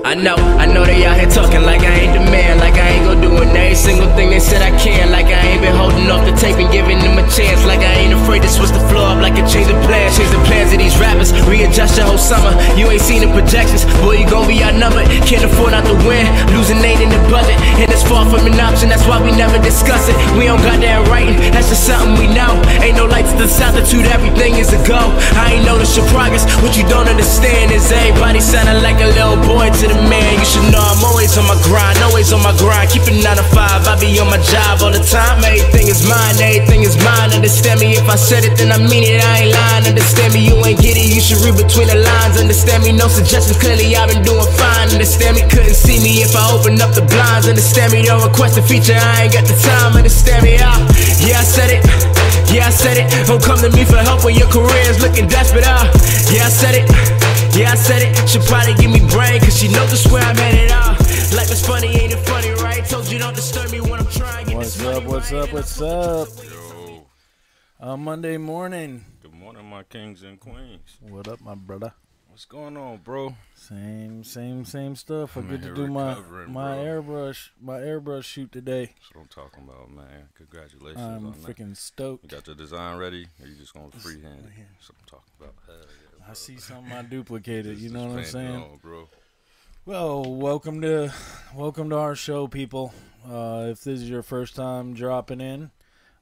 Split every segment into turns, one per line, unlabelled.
I know they out here talking like I ain't the man, like I ain't gon' do it. Every single thing they said I can, like I ain't been holding off the tape and giving them a chance, like I ain't afraid to switch the floor up like a change of plans. Change the plans of these rappers, readjust your whole summer. You ain't seen the projections, boy, you gon' be outnumbered. Can't afford not to win, losing ain't in the budget, and it's far from an option, that's why we never discuss it. We don't got that writing, that's just something we know. Ain't no light to the solitude, everything is a go. I ain't noticed your progress, what you don't understand is everybody sounding like a little boy to the man. You should know I'm always on my grind, always on my grind. Keep it 9 to 5, I be on my job all the time. Everything is mine, everything is mine. Understand me, if I said it then I mean it, I ain't lying. Understand me, you ain't get it, you should read between the lines. Understand me, no suggestions, clearly I've been doing fine. Understand me, couldn't see me if I opened up the blinds. Understand me, don't request a feature, I ain't got the time. Understand me, yeah, I said it. Yeah, I said it. Don't come to me for help when your career is looking desperate. Yeah, I said it. Yeah, I said it. Should probably give me brain, cause she knows just where I'm headed. Life is funny, ain't it funny, right? Told you don't disturb me when I'm trying to get this money.
What's up?
Yo.
Monday morning.
Good morning, my kings and queens.
What up, my brother?
What's going on, bro?
Same stuff. I get to do my airbrush shoot today.
That's what I'm talking about, man. Congratulations
I'm
on that.
freaking stoked.
You got your design ready, or you just gonna freehand it? That's what I'm talking about. Yeah,
I see something I duplicated. You know what I'm saying?
On, bro.
Well, welcome to our show, people. If this is your first time dropping in,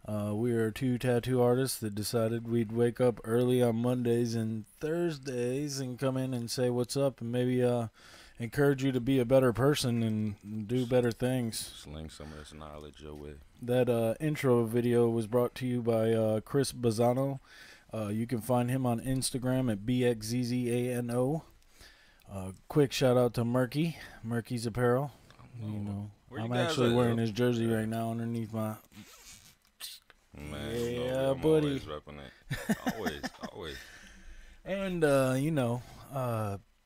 we are two tattoo artists that decided we'd wake up early on Mondays and Thursdays and come in and say what's up and maybe encourage you to be a better person and do better things.
Sling some of this knowledge your way.
That intro video was brought to you by Chris Bazzano. You can find him on Instagram at BXZZANO. Quick shout out to Murky's Apparel. You know, I'm actually wearing his jersey right now underneath my...
Man,
yeah, buddy.
Always repping it. Always.
And,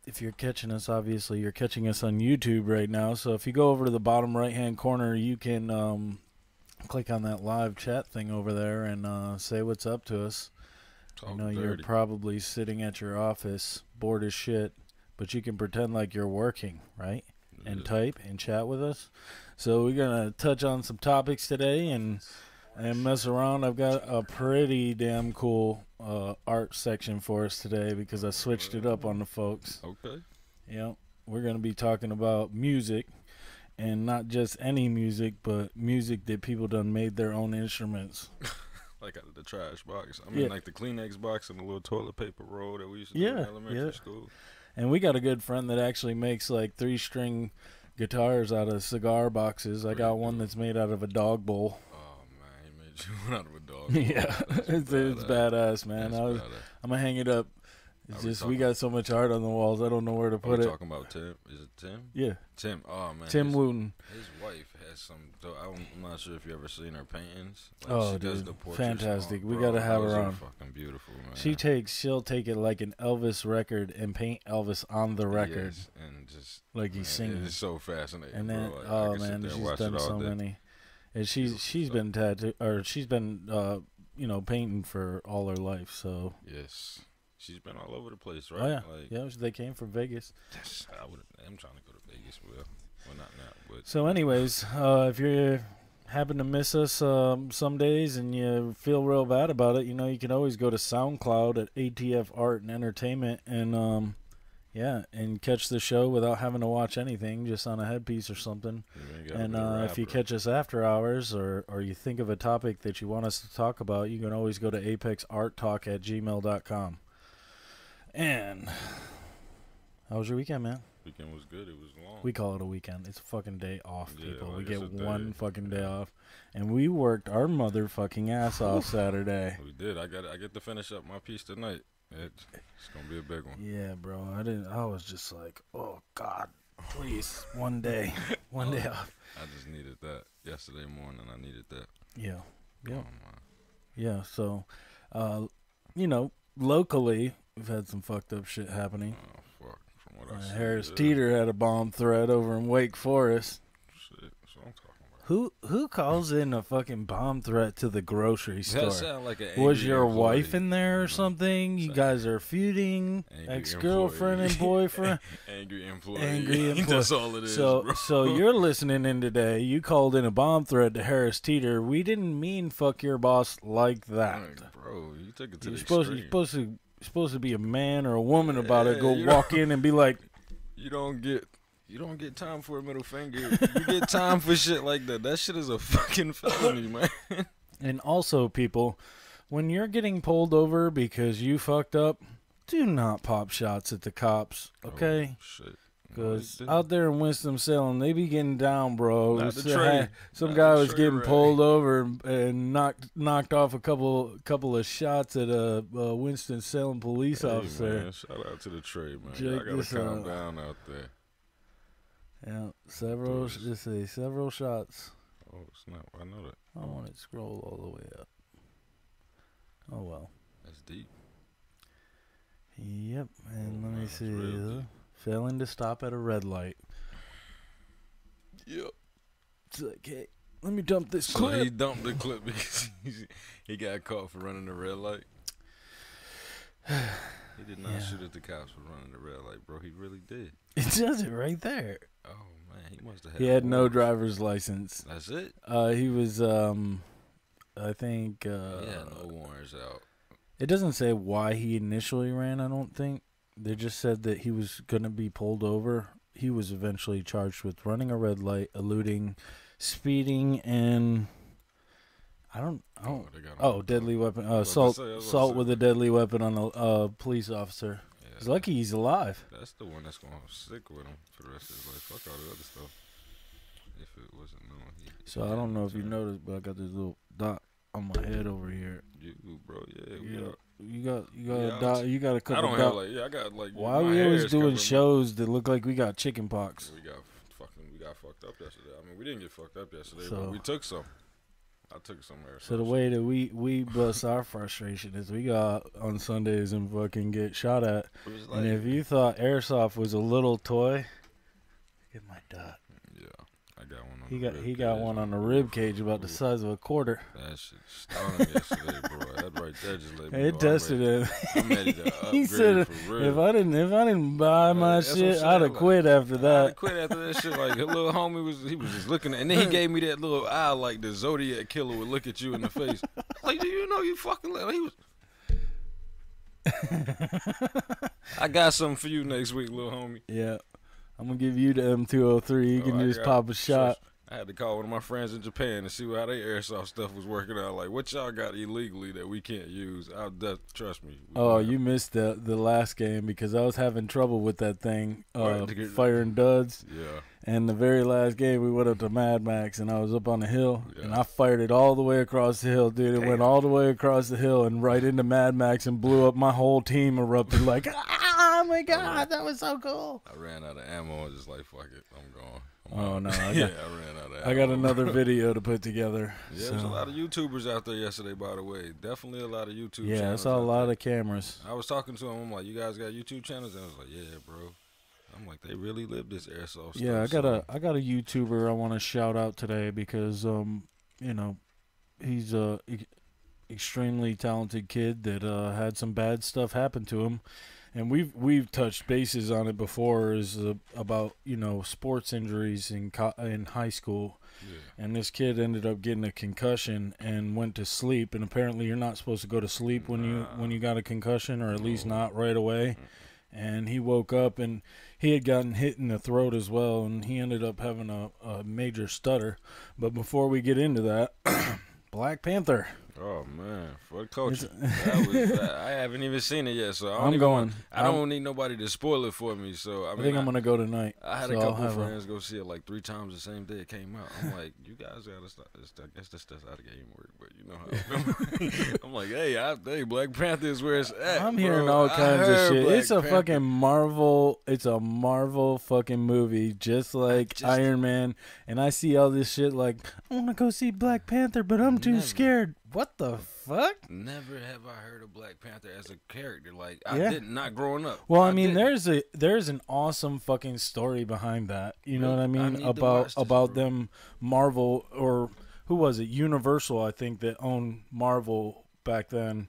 if you're catching us, obviously you're catching us on YouTube right now. So if you go over to the bottom right-hand corner, you can click on that live chat thing over there and say what's up to us. I know you're probably sitting at your office, bored as shit, but you can pretend like you're working, right? Yeah. And type and chat with us. So we're going to touch on some topics today and mess around. I've got a pretty damn cool art section for us today because I switched it up on the folks.
Okay.
Yeah, we're going to be talking about music, and not just any music, but music that people done made their own instruments.
Like out of the trash box. I mean, like the Kleenex box and the little toilet paper roll that we used to do in elementary school.
And we got a good friend that actually makes like 3-string guitars out of cigar boxes. I got one that's made out of a dog bowl.
Out of a dog.
Yeah, it's badass, man. I'm gonna hang it up. It's just we got so much art on the walls. I don't know where to put it.
Talking about Tim? Is it Tim?
Yeah,
Tim. Oh man,
Tim Wooten.
His wife has some. I'm not sure if you ever seen her paintings.
Like, she does the fantastic. We gotta have her on.
Fucking beautiful, man.
She'll take it like an Elvis record and paint Elvis on the record,
and just
like he's singing.
It's so fascinating.
And then,
bro. Like,
man, she's done so many. And she's been painting for all her life. So
yes, she's been all over the place, right?
Oh yeah,
like,
yeah. They came from Vegas.
I'm trying to go to Vegas. Well, not now. But
so, anyways, if you happen to miss us some days and you feel real bad about it, you can always go to SoundCloud at ATF Art and Entertainment and and catch the show without having to watch anything, just on a headpiece or something. And if you catch us after hours or you think of a topic that you want us to talk about, you can always go to apexarttalk@gmail.com. And how was your weekend, man?
Weekend was good. It was long.
We call it a weekend. It's a fucking day off, people.
Like
we get one fucking day off. And we worked our motherfucking ass off Saturday.
We did. I get to finish up my piece tonight. It's gonna be a big one.
Yeah, bro. I was just like, oh God, please, one day off.
I just needed that yesterday morning. I needed that.
Yeah. Yeah. So, locally, we've had some fucked up shit happening.
Oh fuck! From what I see,
Harris Teeter had a bomb threat over in Wake Forest.
Shit, that's what I'm talking about.
Who calls in a fucking bomb threat to the grocery store?
That sound like an angry
Was your
employee.
wife in there or something? You guys are feuding, ex-girlfriend and boyfriend.
Angry employee.
Angry employee.
That's all it is,
so,
bro.
So you're listening in today. You called in a bomb threat to Harris Teeter. We didn't mean fuck your boss like that.
Bro, you took it to
You're
the
extreme. Supposed to be a man or a woman about it. Go walk in and be like,
you don't get time for a middle finger. You get time for shit like that. That shit is a fucking felony, man.
And also, people, when you're getting pulled over because you fucked up, do not pop shots at the cops, okay?
Oh, shit.
Because out there in Winston-Salem, they be getting down, bro. Some
Not
guy
the
was
tray,
getting
right.
pulled over and knocked off a couple of shots at a Winston-Salem police officer.
Man, shout out to the trade, man.
Check
I gotta
this
calm
out.
down out there.
Yeah, several shots.
Oh, snap. I know that.
I want it to scroll all the way up. Oh, well.
That's deep.
Yep, and let me
that's
see.
real deep.
Failing to stop at a red light.
Yep.
It's like, hey, let me dump this
So
clip.
he dumped the clip because he got caught for running the red light. He did not shoot at the cops for running the red light, bro. He really did.
It says it right there.
Oh, man. He must have had
He had no
warrants.
driver's license.
That's it?
He was, I think,
He had no warrants out.
it doesn't say why he initially ran, I don't think. They just said that he was going to be pulled over. He was eventually charged with running a red light, eluding, speeding, and deadly weapon, assault with a deadly weapon on a police officer.
Yeah.
He's lucky he's alive.
That's the one that's going to stick with him for the rest of his life. Fuck all the other stuff. If it wasn't known.
So I don't know if you noticed, but I got this little dot on my head over here.
You, bro,
You got a dot. You got a couple.
I don't have I got like.
Why are we always doing shows that look like we got chicken pox?
We got fucked up yesterday. I mean, we didn't get fucked up yesterday,
So-
but we took some. I took some air.
So the way that we bust our frustration is we go out on Sundays and fucking get shot at. And if you thought airsoft was a little toy, get my dot.
Yeah, I got one on
He
the
got
rib
he got
cage.
one on the rib cage about the size of a quarter.
That shit stung him yesterday, bro. That right there just let me know.
It tested it.
I'm ready to upgrade
He said,
for real.
if I didn't buy my
That's what I'm
shit,
saying,
I'd have
like,
quit after
I
that.
quit after that shit. Like, a little homie was just looking at, and then he gave me that little eye like the Zodiac killer would look at you in the face. Like, do you know you fucking? He was. I got something for you next week, little homie.
Yeah, I'm gonna give you the M203. You can just pop a shot.
I had to call one of my friends in Japan to see how their airsoft stuff was working out. Like, what y'all got illegally that we can't use? Trust me.
Oh, you missed the last game because I was having trouble with that thing, firing duds.
Yeah.
And the very last game, we went up to Mad Max, and I was up on the hill, and I fired it all the way across the hill, dude. It went all the way across the hill and right into Mad Max and blew up. My whole team erupted like, oh my God, that was so cool.
I ran out of ammo and just like, fuck it, I'm gone.
Oh no! I
ran out of ammo.
I got another video to put together.
Yeah, there's a lot of YouTubers out there yesterday, by the way. Definitely a lot of YouTube channels.
Yeah, I saw a lot of cameras.
I was talking to him. I'm like, you guys got YouTube channels? And I was like, yeah, bro. I'm like, they really live this airsoft stuff.
Yeah, I got a YouTuber I want to shout out today because he's a extremely talented kid that had some bad stuff happen to him. And we've touched bases on it before, is about sports injuries in high school, and this kid ended up getting a concussion and went to sleep. And apparently, you're not supposed to go to sleep when you got a concussion, or at least not right away. And he woke up and he had gotten hit in the throat as well, and he ended up having a major stutter. But before we get into that, Black Panther.
Oh man, for the culture. I haven't even seen it yet, so I don't need nobody to spoil it for me. So I
think I'm gonna go tonight.
I had a couple friends go see it like 3 times the same day it came out. I'm like, you guys gotta stop. I guess that's how the game work, but you know how. I'm like, hey, Black Panther is where it's at.
I'm hearing all kinds of shit. It's a fucking Marvel. It's a Marvel fucking movie, just like Iron Man. And I see all this shit like, I want to go see Black Panther, but I'm too scared. What the fuck?
Never have I heard of Black Panther as a character. Like, I did not growing up.
Well, I mean, there's an awesome fucking story behind that. You know what I mean? About them Marvel, or who was it? Universal, I think, that owned Marvel back then,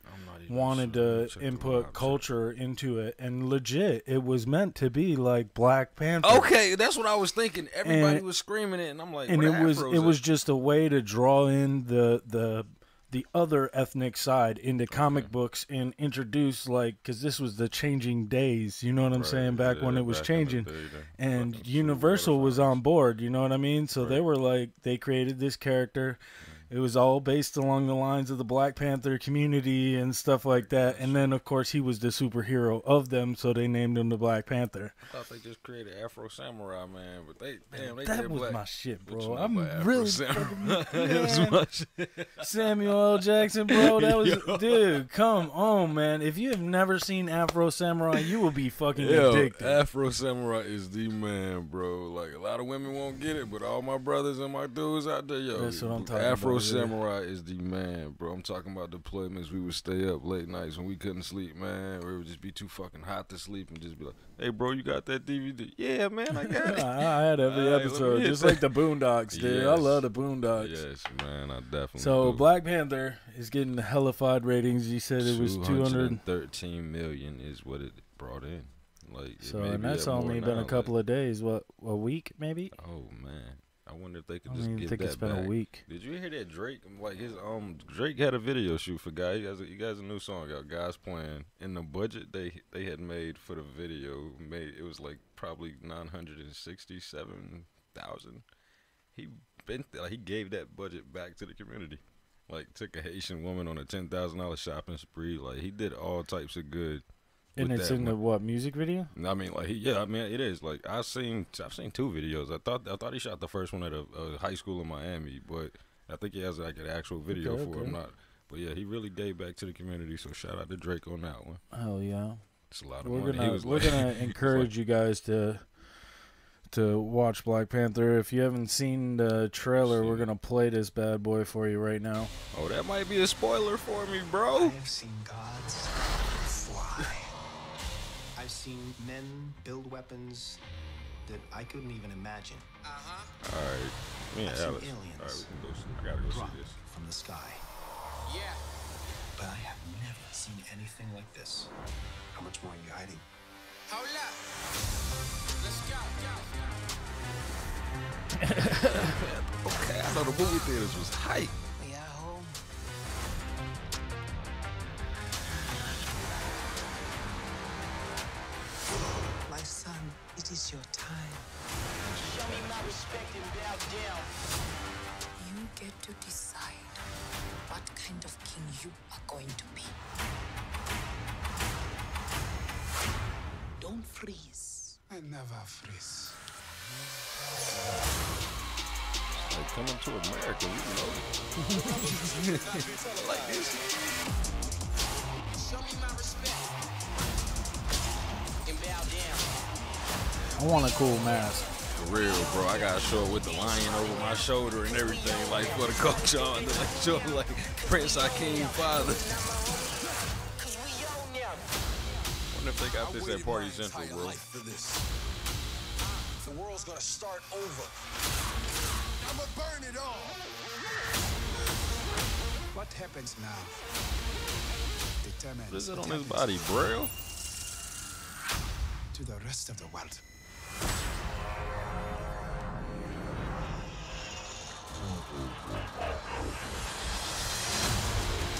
wanted to input culture into it, and legit, it was meant to be like Black Panther.
Okay, that's what I was thinking. Everybody was screaming it, and I'm like,
and it was just a way to draw in the other ethnic side into comic books and introduce, like, because this was the changing days, you know what I'm saying, back when it was changing, and Universal was on board, you know what I mean, so they were like, they created this character. It was all based along the lines of the Black Panther community and stuff like that. And then, of course, he was the superhero of them, so they named him the Black Panther.
I thought they just created Afro Samurai, man. But they
that was
Black.
My shit, bro.
You know
I'm really
fucking
Samuel L. Jackson, bro. That was dude. Come on, man. If you have never seen Afro Samurai, you will be fucking addicted.
Afro Samurai is the man, bro. Like, a lot of women won't get it, but all my brothers and my dudes out there,
that's what I'm talking
Afro
about.
Samurai is the man, bro. I'm talking about deployments. We would stay up late nights when we couldn't sleep, man. Or it would just be too fucking hot to sleep and just be like, "Hey, bro, you got that DVD?" "Yeah, man, I got it."
I had every episode, just like the Boondocks, dude.
Yes.
I love the Boondocks.
Yes, man, I definitely
So
do.
Black Panther is getting the hellified ratings. You said it was
213 million is what it brought in. Like,
so, and that's only been a couple of days. What, a week maybe?
Oh man. I wonder if they could
I
just
don't even
get
think
that
it's been
back.
a week.
Did you hear that Drake? Like, his Drake had a video shoot for Guy. He has a new song out. Guys playing. In the budget they had made for the video, it was like probably $967,000. He gave that budget back to the community. Like, took a Haitian woman on a $10,000 shopping spree. Like, he did all types of good.
And it's in the what, music video?
I mean, like, it is. Like, I've seen 2 videos. I thought he shot the first one at a high school in Miami, but I think he has like an actual video for him. But yeah, he really gave back to the community. So shout out to Drake on that one.
Hell yeah,
it's a lot of money.
We're gonna encourage you guys to watch Black Panther. If you haven't seen the trailer, we're gonna play this bad boy for you right now.
Oh, that might be a spoiler for me, bro.
I have seen gods fly. I've seen men build weapons that I couldn't even imagine.
All right, me and
I've seen
Alex.
aliens
All right, we can go. I gotta go
drop
see this.
from the sky.
Yeah.
But I have never seen anything like this. How much more are you hiding?
Hold up. Let's go.
Okay, I thought the movie theaters was hype.
We are home.
My son, it is your time.
Show me my respect and bow down.
You get to decide what kind of king you are going to be. Don't freeze.
I never freeze.
Like, coming to America, you know. Like this.
Show me my respect and bow down.
I want a cool mask.
For real, bro. I gotta show it with the lion over my shoulder and everything, like for the culture, and then like show it like Prince Hakeem father.
Cause we own them.
Wonder if they got this at Party Central, bro.
The world's gonna start over. I'ma burn it all.
What happens now? Determines
What is it
what
on his
happens
body, Braille?
to the rest of the world.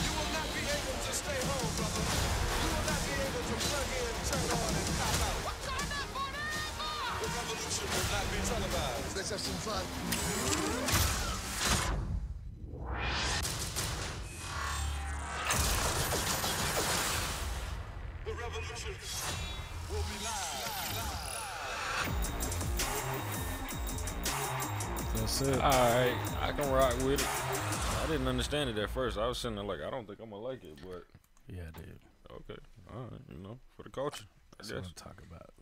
You will not be able to stay home, brother. You will not be able to plug in, turn on, and cop out. The revolution will not be televised. Let's have some fun. The revolution will be live.
That's it.
Alright, I can rock with it. I didn't understand it at first. I was sitting there like, I don't think I'm gonna like it, but
Yeah, dude.
okay. Alright, for the culture, I
That's what
guess.
I'm talking about.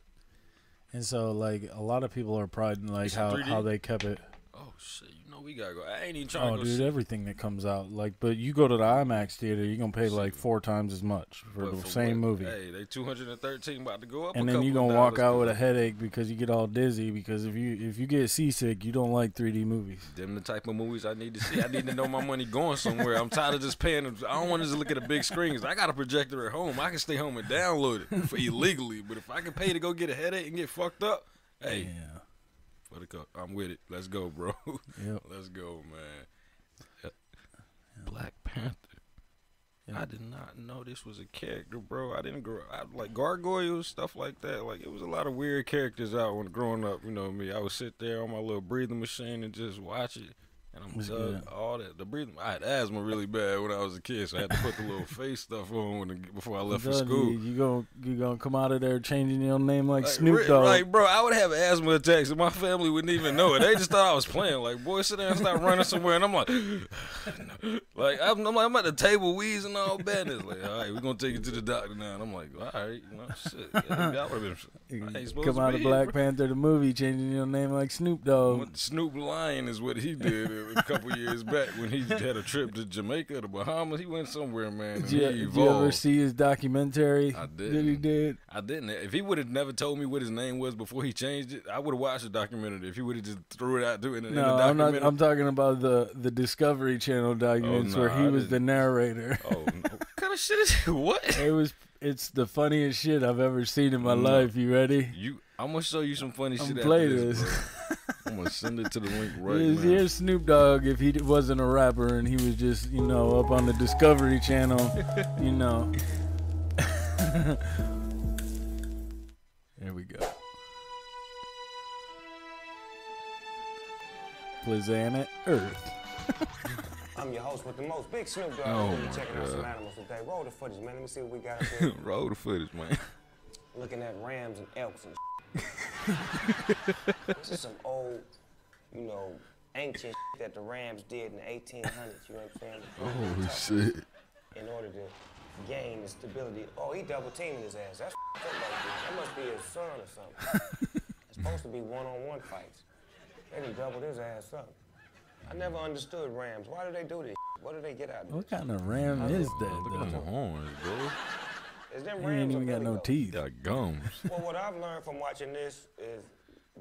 And so, like, a lot of people are priding, like,
It's in
how
3D?
they kept it.
Oh, shit, you know we gotta go. I ain't even trying to go
dude,
see.
everything that comes out, like, but you go to the IMAX theater, you're gonna pay like 4 times as much for the same movie.
Hey, they 213 about to go up.
And then you're gonna walk out with a headache because you get all dizzy because if you get seasick, you don't like 3D movies.
Them the type of movies I need to see. I need to know my money going somewhere. I'm tired of just paying. I don't want to just look at a big screen. I got a projector at home. I can stay home and download it for illegally. But if I can pay to go get a headache and get fucked up, hey, for the cup, I'm with it. Let's go, bro.
Yep.
Let's go, man. Black Panther. Yep. I did not know this was a character, bro. I didn't grow up. Like gargoyles, stuff like that. Like, it was a lot of weird characters out when growing up. You know me. I would sit there on my little breathing machine and just watch it. And I'm all that. The breathing. I had asthma really bad when I was a kid, so I had to put the little face stuff on before I left for school.
You gonna come out of there changing your name like Snoop Dogg?
Like, bro, I would have asthma attacks, and my family wouldn't even know it. They just thought I was playing. Like, boy, sit down and start running somewhere, and I'm like, I'm at the table wheezing all bad. It's like, all right, we're gonna take you to the doctor now. And I'm like, all right, you know, shit. That would have been. I ain't supposed
come
to
out
be
of
here,
Black
bro.
Panther the movie, changing your name like Snoop Dogg.
Snoop Lion is what he did a couple years back when he had a trip to Jamaica, the Bahamas. He went somewhere, man.
Did you ever see his documentary?
I did.
That he did?
I didn't. If he would have never told me what his name was before he changed it, I would have watched the documentary. If he would have just threw it out in the documentary.
I'm talking about the Discovery Channel documents where he was the narrator.
Oh, no. What kind of shit is it? What?
It's the funniest shit I've ever seen in my life. You ready?
I'm gonna show you some funny shit.
Play
after
this.
Bro. I'm gonna send it to the link right now.
Here's Snoop Dogg if he wasn't a rapper and he was just, up on the Discovery Channel, There we go. Planet Earth.
I'm your host with the most, Big Snoop Dogg.
Oh,
We're
my
checking out
God.
some animals today. Roll the footage, man. Let me see what we got up here.
Roll the footage, man.
Looking at rams and elks and This is some old, ancient that the Rams did in the 1800s. You know what I'm saying?
Oh, shit.
In order to gain the stability. Oh, he double teaming his ass. That's up like this. That must be his son or something. It's supposed to be one-on-one fights. Then he doubled his ass up. I never understood Rams. Why do they do this? What do they get out of
What
this?
kind of ram is that,
Look at them
though?
horns, bro.
Is them
He
Rams
ain't
or
even got
Billy
no
Goats?
teeth.
Got gums.
Well, what I've learned from watching this is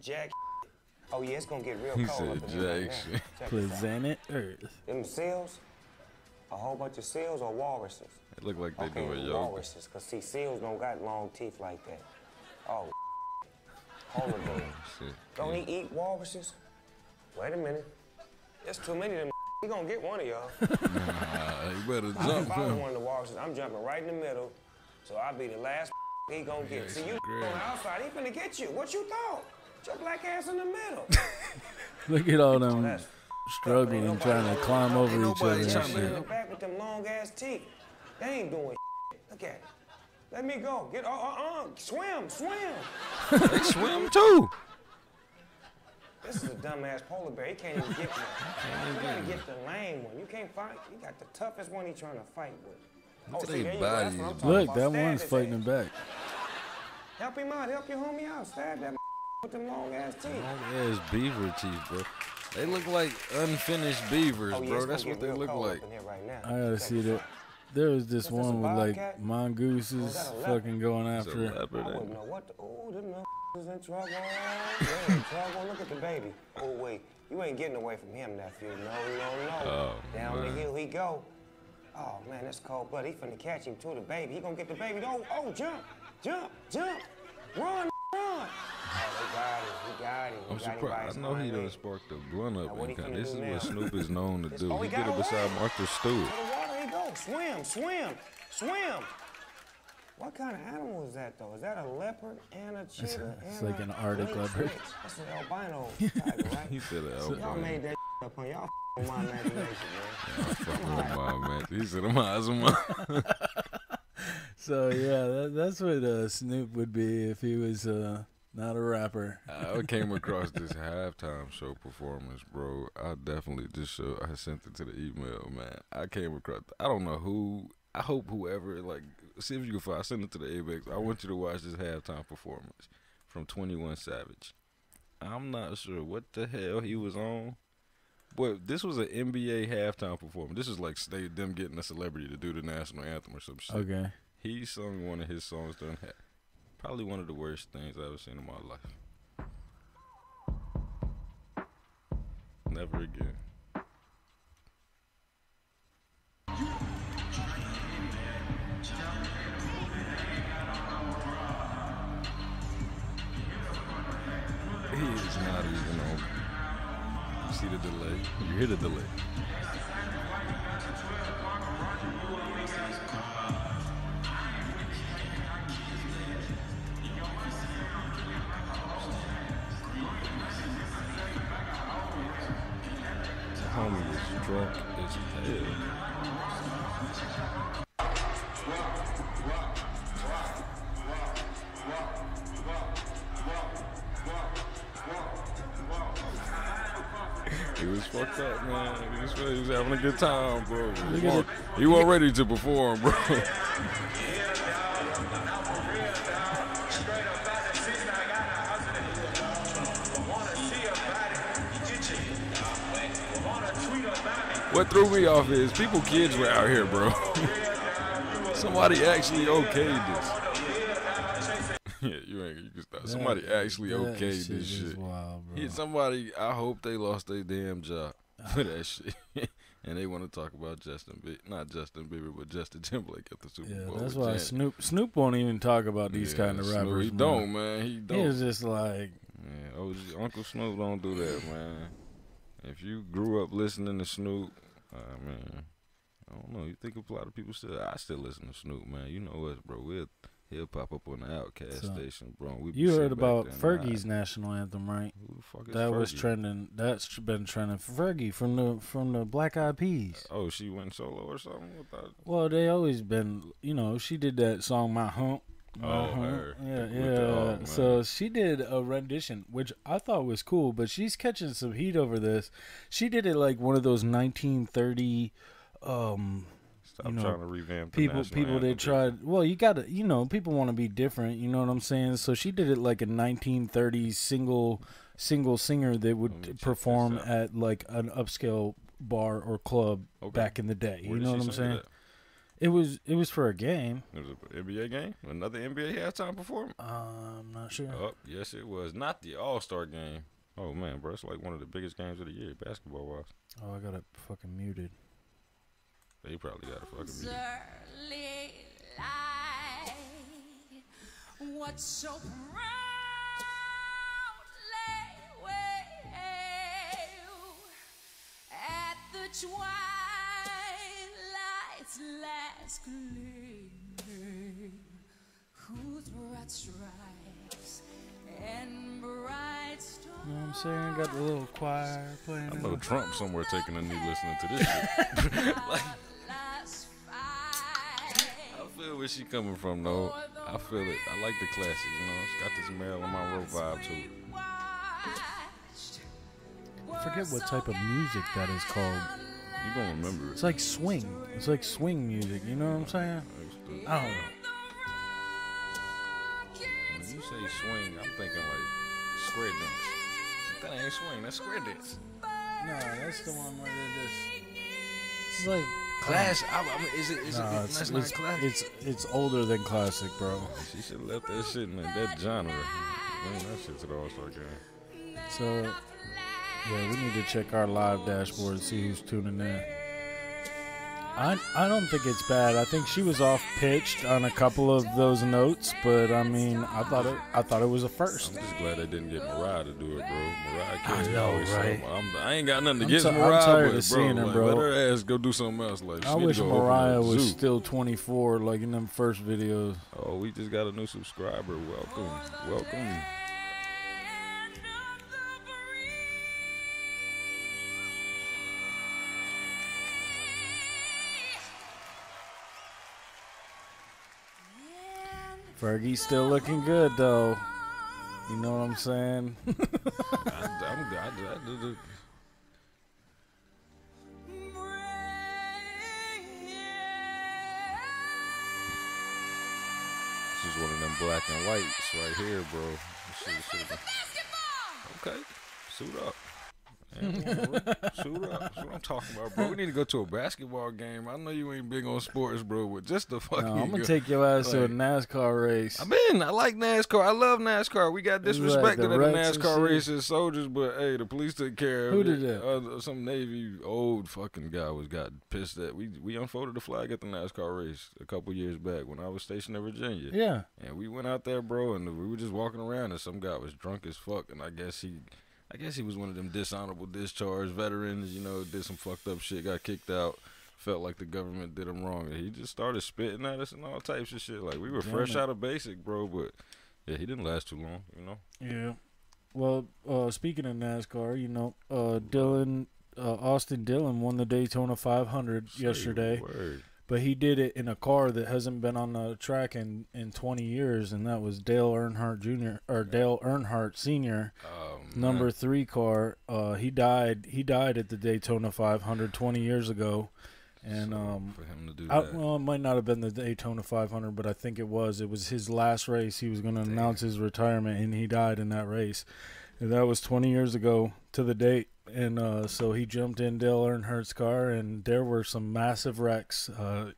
Jack. Oh yeah, it's gonna get real
He
cold
said
up in here right
Jack
now.
shit.
Check this out.
Planet Earth.
Them seals, a whole bunch of seals or walruses.
It look like they
Okay,
doing yoga.
walruses, cause see, seals don't got long teeth like that. Oh, polar bear.
Shit.
Don't he eat walruses? Wait a minute. There's too many of them. He gonna get one of y'all.
You better
If
jump
I was
him.
one of the walruses, I'm jumping right in the middle, so I'll be the last he gonna get. See, you
great.
on the outside, he finna get you. What you thought? Your black ass in the middle.
Look at all them
That's
struggling, trying to climb over each other and
trying to-
in the
shit.
back with them long ass teeth. They ain't doing Look at it. Let me go. Get swim.
They swim too.
This is a dumbass polar bear. He can't even get one. You gotta get the lame one. You can't fight. You got the toughest one he trying to fight with.
Look at
see,
they
there you go. That's
bodies,
what I'm talking
Look,
about.
that
Stab
one's
his
fighting
ass.
him back.
Help him out. Help your homie out. Stab that with them long ass teeth.
Long ass beaver teeth, bro. They look like unfinished beavers,
Oh, yeah,
bro.
it's
That's
gonna
what
get
they
real
look
cold
like.
up in here right now.
I gotta
Check
see
this
that.
out.
There was this
Is this
one
a
with like
bobcat?
mongooses
Oh, is that a leopard?
fucking going
It's a
after.
leopard,
I
ain't
wouldn't
it?
know what the, oh, them is in trouble. They're in trouble. Look at the baby. Oh, wait. You ain't getting away from him, nephew. No.
Oh,
Down
man.
the hill he go. Oh, man, that's cold blood. He finna catch him, too, the baby. He gonna get the baby. Oh, jump. Run. Oh, they got him.
I'm
He got him by
surprised.
his
I know he
hind
done
leg.
sparked the blunt up
Now, what
and
he
kind.
finna
This is
do
what
now?
Snoop is known to do.
Oh,
He
he
did
got
it beside
away.
Martha Stewart.
To the water he go. Swim. What kind of animal is that, though? Is that a leopard and a cheetah?
It's
and
like
a
an Arctic
lynx
leopard.
mix? That's an albino tiger, right?
He said it
Y'all
albino.
made that up on y'all on my imagination, man.
Fucking with my man. He said, I'm eyes on my.
So yeah, that's what Snoop would be if he was not a rapper.
I came across this halftime show performance, bro. I definitely I sent it to the email, man. I came across, I don't know who, I hope whoever, like, see if you can find, I sent it to the ABEX. I want you to watch this halftime performance from 21 Savage. I'm not sure what the hell he was on, But this was an NBA halftime performance. This is like them getting a celebrity to do the national anthem or some shit.
Okay.
He sung one of his songs during probably one of the worst things I've ever seen in my life. Never again. He is not even on. You see the delay? You hear the delay. Homie is drunk as hell. He was fucked up, man. He was having a good time, bro. He wasn't ready to perform, bro. What threw me off is kids were out here, bro. Somebody actually okayed this. Yeah, you can stop. Somebody actually okayed this shit.
Wild, bro.
Somebody, I hope they lost their damn job for that shit. And they want to talk about not Justin Bieber, but Justin Timberlake at the Super Bowl.
That's why Snoop won't even talk about these kind of rappers.
He don't, man. He don't.
He was just like,
Uncle Snoop don't do that, man. If you grew up listening to Snoop, man, I don't know. You think a lot of people I still listen to Snoop, man. You know us, bro. He'll pop up on the Outcast station, bro.
You heard about Fergie's national anthem, right?
Who the fuck is
that
Fergie?
Was trending. That's been trending. Fergie from the Black Eyed Peas.
Oh, she went solo or something?
Well, they always been. She did that song "My Hump."
Her.
Yeah. So she did a rendition, which I thought was cool, but she's catching some heat over this. She did it like one of those 1930.
Stop trying to revamp the
people they tried. Well, you gotta, people want to be different. You know what I'm saying? So she did it like a 1930s single singer that would perform at like an upscale bar or club back in the day. You know what I'm saying? It was for a game.
It was an NBA game? Another NBA halftime performance?
I'm not sure.
Oh, yes, it was. Not the All-Star game. Oh, man, bro. It's like one of the biggest games of the year, basketball-wise.
Oh, I got it fucking muted.
They probably got it fucking muted.
What so proudly wail at the twilight's last gleaming, whose broad stripes and bright stars.
You know what I'm saying? Got the little choir playing.
I know Trump somewhere taking a knee listening to this shit. I feel where she coming from, though. I feel it. I like the classic, It's got this Marilyn Monroe vibe to it.
I forget what type of music that is called.
You gonna remember it.
It's like swing. It's like swing music. You know what I'm saying? I don't know.
When you say swing, I'm thinking like square dance. That ain't swing. That's square dance.
No, that's the one where they're just. It's like
classic. Is it? That's not classic.
It's older than classic, bro.
She should have left that shit in that genre. Bring that shit to the All-Star game.
So, yeah, we need to check our live dashboard and see who's tuning in. I don't think it's bad. I think she was off pitched on a couple of those notes, but I mean, I thought it was a first.
I'm just glad they didn't get Mariah to do it, bro. Mariah
I know, right?
I ain't got nothing against Mariah,
I'm tired
but
of seeing her, bro.
Let her ass go do something else. Like,
I wish Mariah was still 24, like in them first videos.
Oh, we just got a new subscriber. Welcome.
Fergie's still looking good, though. You know what I'm saying?
I This is one of them black and whites right here, bro. Okay, suit up. Suit up. That's what I'm talking about, bro. We need to go to a basketball game. I know you ain't big on sports, bro, but just the fucking.
No, I'm gonna take your ass to a NASCAR race.
I like NASCAR. I love NASCAR. We got disrespected at the NASCAR races, soldiers, but hey, the police took care of it.
Who did that?
Some Navy old fucking guy got pissed at. We unfolded the flag at the NASCAR race a couple years back when I was stationed in Virginia.
Yeah.
And we went out there, bro, and we were just walking around, and some guy was drunk as fuck, and I guess he was one of them dishonorable discharge veterans, you know, did some fucked up shit, got kicked out, felt like the government did him wrong, and he just started spitting at us and all types of shit. Like, we were fresh out of basic, bro, but yeah, he didn't last too long, you know.
Yeah. Well, speaking of NASCAR, you know, Austin Dillon won the Daytona 500 yesterday.
Word.
But he did it in a car that hasn't been on the track in 20 years, and that was Dale Earnhardt Jr. or Dale Earnhardt Sr. Number 3 car. He died at the Daytona 500 20 years ago, and
for him to do that.
Well, it might not have been the Daytona 500, but I think it was. It was his last race. He was going to announce his retirement, and he died in that race. And that was 20 years ago to the date. And so he jumped in Dale Earnhardt's car, and there were some massive wrecks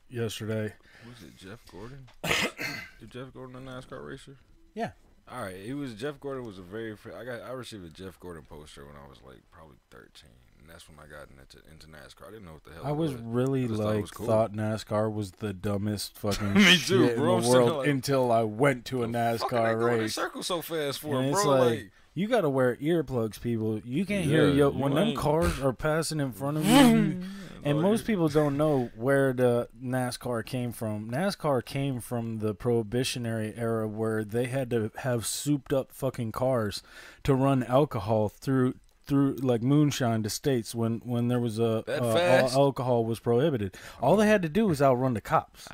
yesterday.
Was it Jeff Gordon? Is Jeff Gordon a NASCAR racer?
Yeah.
All right. Jeff Gordon was I received a Jeff Gordon poster when I was like probably 13, and that's when I got into NASCAR. I didn't know what the hell.
I was really thought NASCAR was the dumbest fucking
Me too,
shit
bro.
in the world until I went to a NASCAR race.
They circle so fast for
and
it,
it's
bro.
like you got to wear earplugs, people. You can't hear when them cars are passing in front of you. And most people don't know where the NASCAR came from. NASCAR came from the Prohibitionary era, where they had to have souped up fucking cars to run alcohol through like moonshine to states when there was alcohol was prohibited. All they had to do was outrun the cops.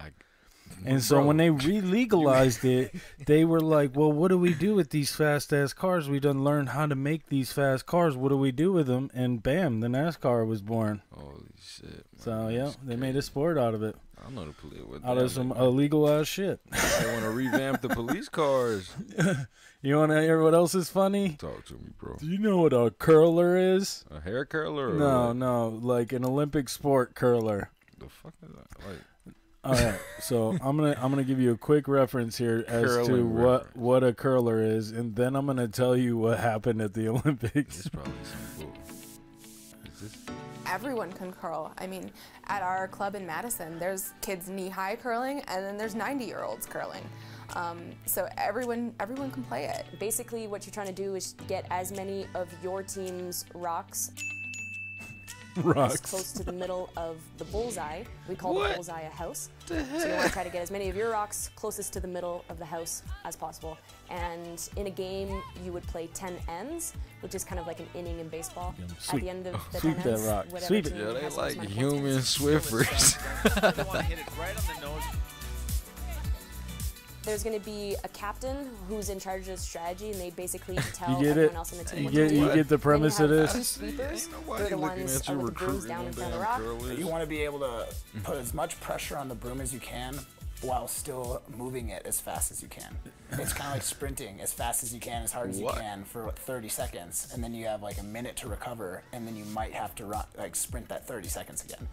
And so when they re-legalized it, they were like, well, what do we do with these fast-ass cars? We done learned how to make these fast cars. What do we do with them? And bam, the NASCAR was born.
Holy shit, man.
So, yeah, they made a sport out of it.
I know the police.
Out of some illegal-ass shit.
They want to revamp the police cars.
You want to hear what else is funny?
Talk to me, bro.
Do you know what a curler is?
A hair curler? Or
No, like an Olympic sport curler.
The fuck is that? Like...
All right, so I'm gonna give you a quick reference here as to what a curler is, and then I'm gonna tell you what happened at the Olympics.
It's probably some bull. Is this?
Everyone can curl. I mean, at our club in Madison, there's kids knee-high curling, and then there's 90-year-olds curling. So everyone can play it.
Basically, what you're trying to do is get as many of your team's rocks as close to the middle of the bullseye. We call the bullseye a house. So you want to try to get as many of your rocks closest to the middle of the house as possible. And in a game, you would play 10 ends, which is kind of like an inning in baseball. At the end of the 10 ends, whatever team
Yeah, they
has
like
as much
human Swiffers.
You want to hit it right on the nose.
There's going to be a captain who's in charge of strategy, and they basically tell
You get
everyone
it?
else on the team what
You
to do.
get the premise of
Two
this?
sweepers. They're the ones with the brooms down in front of the rock.
You want to be able to put as much pressure on the broom as you can while still moving it as fast as you can. It's kind of like sprinting as fast as you can, as hard as you can for 30 seconds, and then you have like a minute to recover, and then you might have to sprint that 30 seconds again.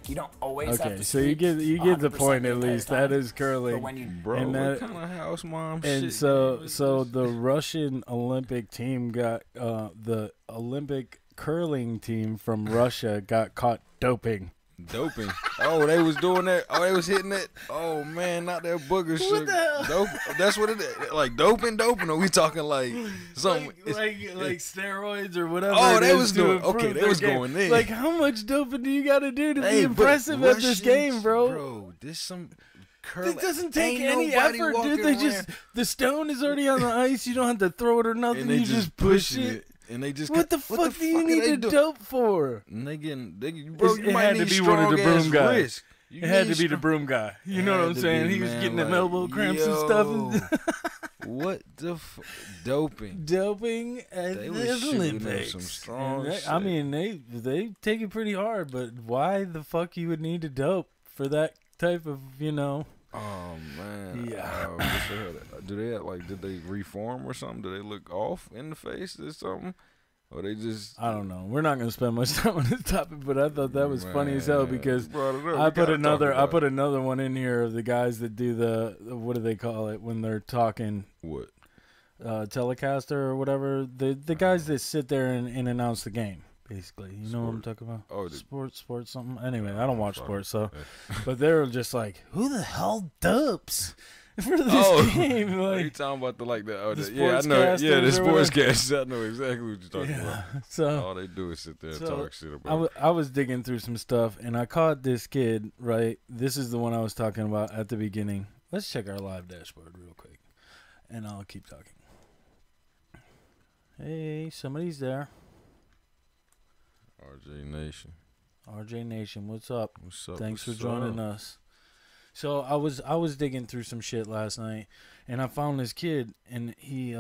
You don't always have to.
So you get the point at least. That is curling.
But when you
what kind of house mom
and
shit?
So the Russian Olympic team got the Olympic curling team from Russia got caught doping.
Doping. Oh, they was doing that. Oh, they was hitting it. Oh man, not that booger shit.
What the hell?
Dope. That's what it is. Like doping. Or we talking like something
like steroids or whatever?
Oh, they was doing. Okay, they was going in.
Like, how much doping do you got to do to be impressive at this game, bro?
Bro, this some. Curling.
It doesn't take any effort, dude. The stone is already on the ice. You don't have to throw it or nothing. You just push it.
And they just
what the fuck do you need to dope for?
And bro, you might need
to be one of the broom guys.
It
had to be the broom guy. You know what I'm saying? He was getting them elbow cramps and stuff.
What the doping?
Doping at the Olympics.
Some strong shit.
I mean, they take it pretty hard, but why the fuck you would need to dope for that type of,
Oh man!
Yeah.
Do they did they reform or something? Do they look off in the face or something? Or they just...
I don't know. We're not going to spend much time on this topic, but I thought that was funny as hell because I put another one in here of the guys that do the what do they call it when they're talking?
What?
Telecaster or whatever. The guys that sit there and announce the game, basically. You know what I'm talking about?
Oh,
sports something. Anyway, I don't watch sports, so. But they're just like, who the hell dubs for this game? Like,
are you talking about the I know.
the
sportscasters. I know exactly what you're talking about.
So
all they do is sit there and talk shit about it.
I was digging through some stuff, and I caught this kid, right? This is the one I was talking about at the beginning. Let's check our live dashboard real quick, and I'll keep talking. Hey, somebody's there.
RJ Nation, what's up?
Thanks for joining us. So I was digging through some shit last night, and I found this kid, and he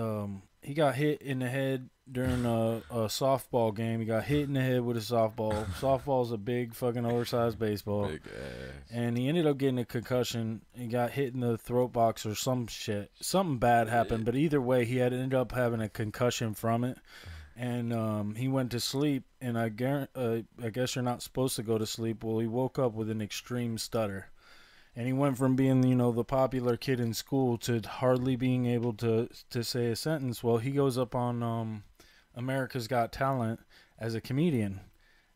got hit in the head during a softball game. He got hit in the head with a softball. Softball's a big fucking oversized baseball.
Big ass.
And he ended up getting a concussion. He got hit in the throat box or some shit. Something bad happened, but either way, he had ended up having a concussion from it. And he went to sleep, and I guess you're not supposed to go to sleep. Well, he woke up with an extreme stutter. And he went from being, the popular kid in school to hardly being able to say a sentence. Well, he goes up on America's Got Talent as a comedian.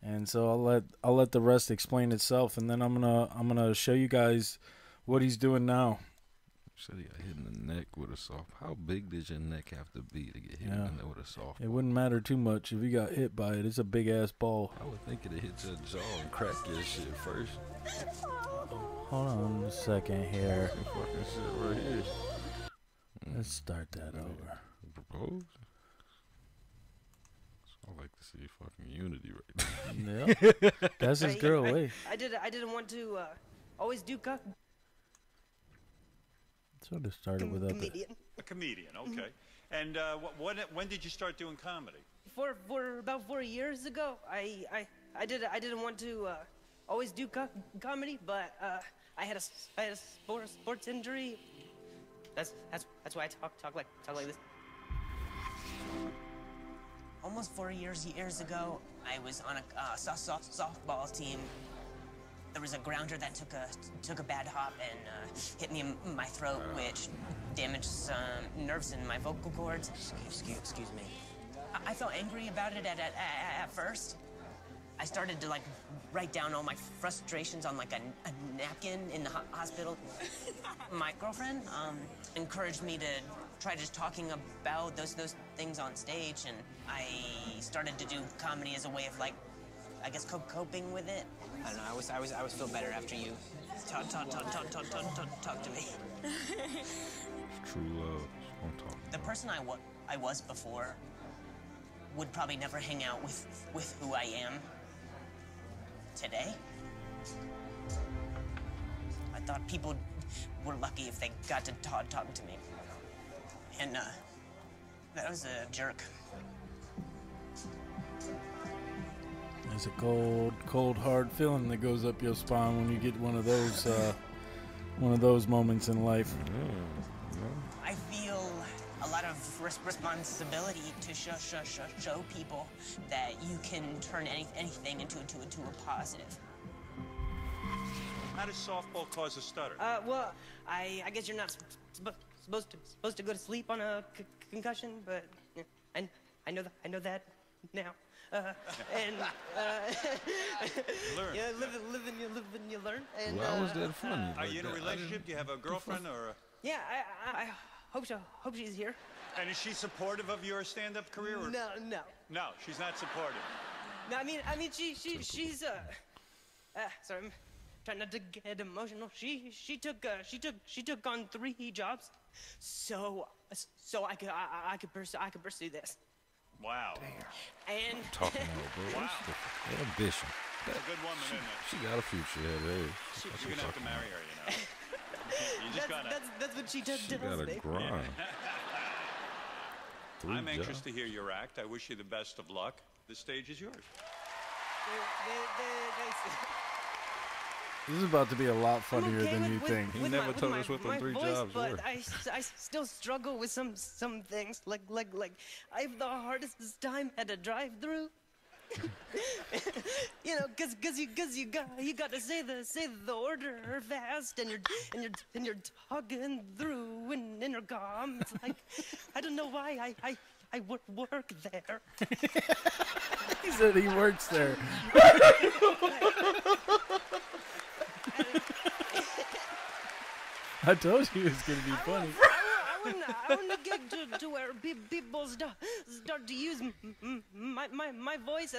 And so I'll let the rest explain itself, and then I'm gonna show you guys what he's doing now.
Said he got hit in the neck with a soft. How big does your neck have to be to get hit in the neck with a soft?
It wouldn't matter too much if you got hit by it. It's a big ass ball.
I would think it'd hit your jaw and crack your shit first.
Hold on a second here.
Fucking shit right here.
Let's start that over.
Propose? I like to see fucking unity right
there. Yeah. That's his girl. Wait.
I didn't want to always do
Sort of started with
a comedian, okay. And when did you start doing comedy?
For about 4 years ago. I didn't want to always do comedy, but I had a sports injury. That's why I talk like this. Almost 4 years ago, I was on a softball team. There was a grounder that took a bad hop and hit me in my throat, which damaged some nerves in my vocal cords. Excuse me. I felt angry about it at first. I started to write down all my frustrations on a napkin in the hospital. My girlfriend encouraged me to try just talking about those things on stage, and I started to do comedy as a way of I guess coping with it. I don't know. I always feel better after you talk to me.
True love. Don't talk.
The person I was before would probably never hang out with who I am today. I thought people were lucky if they got to talk to me, and that was a jerk.
There's a cold, hard feeling that goes up your spine when you get one of those moments in life.
I feel a lot of responsibility to show people that you can turn anything into a positive.
How does softball cause a stutter?
Well, I guess you're not supposed to go to sleep on a concussion, but I know that now. And
learn.
Yeah, live and you learn. And,
Why was that funny?
Are you in a relationship? Do you have a girlfriend or?
Yeah, I hope so. Hope she's here.
And is she supportive of your stand-up career? Or?
No.
No, she's not supportive.
No, I mean she's sorry, I'm trying not to get emotional. She took on 3 jobs, so I could pursue this.
Wow.
Damn.
And
talking about, bro.
Wow.
What ambition.
That's a good woman, isn't it?
She got a future ahead of her.
You're gonna have to marry her, you know. You just gotta.
That's what she does.
She gotta grind.
I'm anxious to hear your act. I wish you the best of luck. The stage is yours.
This is about to be a lot funnier
okay
than you think.
He never told us what the 3
voice,
jobs
but
were.
I still struggle with some things like I have the hardest time at a drive-through. You know, cause you got to say the order fast, and you're talking through in intercom. It's like I don't know why I work there.
He said he works there. I told you it was gonna be funny.
I want to get to where people start to use my voice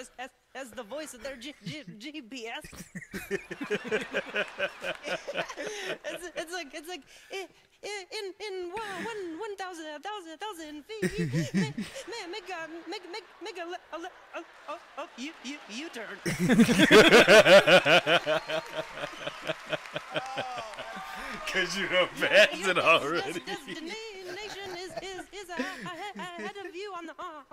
as the voice of their GPS. it's like in 1,000 feet, make a U-turn.
Cause you done passed it already.
Destination is ahead of you on the right.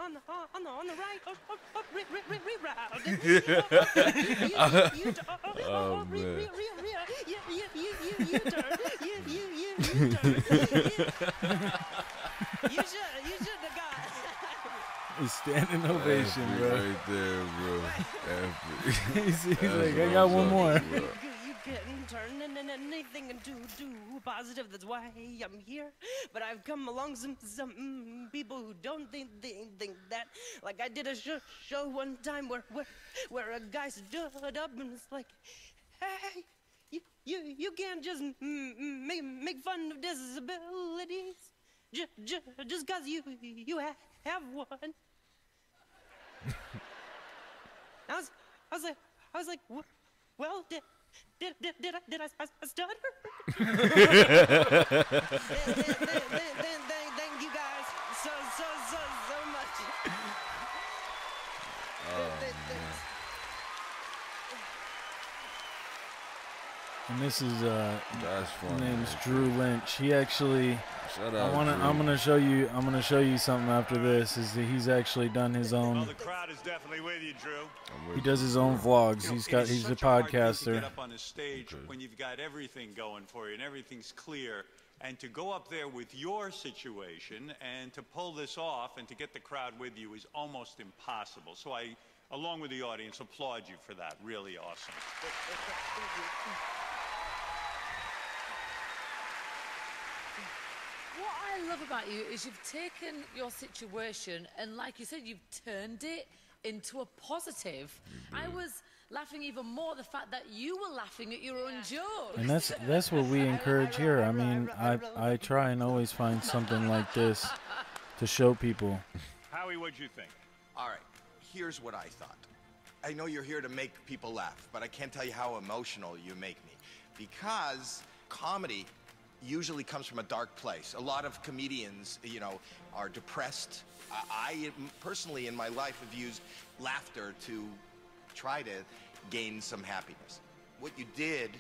You should have got
a standing ovation, bro.
Right there, bro.
He's like, I got one more.
You can turn anything into positive. That's why I'm here. But I've come along some people who don't think that. Like I did a show one time where a guy stood up and was like, "Hey, you can't just make fun of disabilities just cause you have one." I was like, well, did I stutter? Thank you guys so much.
And this is
that's funny.
His name's Drew Lynch. He actually
Shut up,
I'm gonna show you something after this. Is that he's actually done his own.
Well, the crowd is definitely with you, Drew.
He does his own vlogs. He's a podcaster.
To get up on the stage when you've got everything going for you and everything's clear, and to go up there with your situation and to pull this off and to get the crowd with you is almost impossible. So I, along with the audience, applaud you for that. Really awesome.
What I love about you is you've taken your situation and, like you said, you've turned it into a positive. I was laughing even more the fact that you were laughing at your own jokes.
And that's what we encourage here. I mean, I try and always find something like this to show people.
Howie, what'd you think?
All right, here's what I thought. I know you're here to make people laugh, but I can't tell you how emotional you make me. Because comedy usually comes from a dark place. A lot of comedians, you know, are depressed. I personally in my life have used laughter to try to gain some happiness. What you did